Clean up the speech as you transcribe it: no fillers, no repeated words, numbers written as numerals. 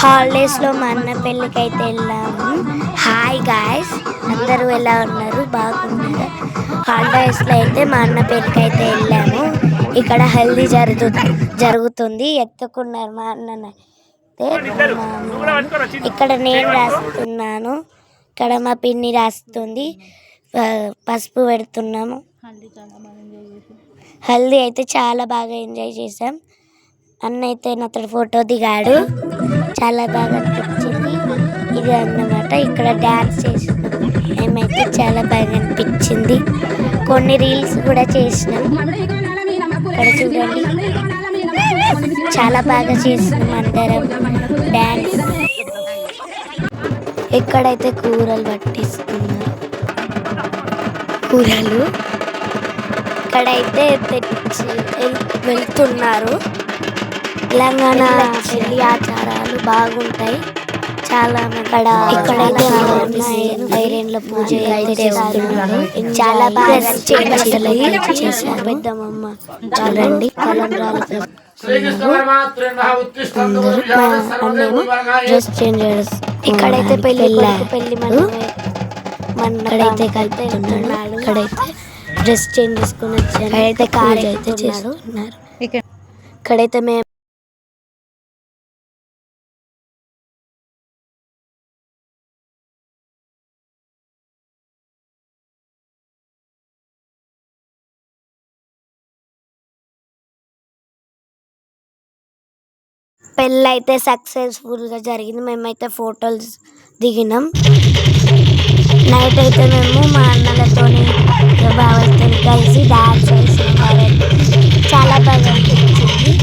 హాలిడేస్లో మా అన్న పెళ్ళికి అయితే వెళ్ళాము. హాయ్ గాయ్స్, అందరూ ఎలా ఉన్నారు? బాగున్నారు. హాలిడేస్లో అయితే మా అన్న పెళ్ళికి అయితే వెళ్ళాము. ఇక్కడ హల్దీ జరుగుతుంది. ఎత్తుకున్నారు మా అన్న. ఇక్కడ నేను రాస్తున్నాను, ఇక్కడ మా పిన్ని రాస్తుంది. పసుపు పెడుతున్నాము. హల్దీ అయితే చాలా బాగా ఎంజాయ్ చేసాం. అన్న అయితే నాతో ఫోటో దిగాడు, చాలా బాగా అనిపించింది. ఇది అన్నమాట, ఇక్కడ డ్యాన్స్ చేసినాం. మేమైతే చాలా బాగా అనిపించింది. కొన్ని రీల్స్ కూడా చేసినాం. ఇక్కడ చూడండి, చాలా బాగా చేసినాం అందరం డ్యాన్స్. ఎక్కడైతే కూరలు పట్టిస్తున్నారు, కూరలు ఇక్కడైతే తెచ్చి వెళ్తున్నారు. తెలంగాణ పెళ్లి ఆచారాలు బాగుంటాయి చాలా. ఇక్కడైతే ఐరన్ల పూజ చేస్తున్నారు. చాలా బాగా చేశారు. పెద్దమ్మ చూడండి, కలంబ్రాలు డ్రెస్ చేంజ్. ఇక్కడైతే పెళ్లి మనైతే కలుపుతున్నాడు. ఇక్కడైతే డ్రెస్ చేంజ్ చేసుకుని వచ్చారు. ఇక్కడైతే కార్ అయితే చేస్తున్నారు. ఇక్కడైతే మేము పెళ్ళి అయితే సక్సెస్ఫుల్గా జరిగింది. మేమైతే ఫోటోలు దిగినాం. నైట్ అయితే మేము మా అన్నలతో బావతో కలిసి డాన్స్ వేసినాం. చాలా బాగా అనిపించింది.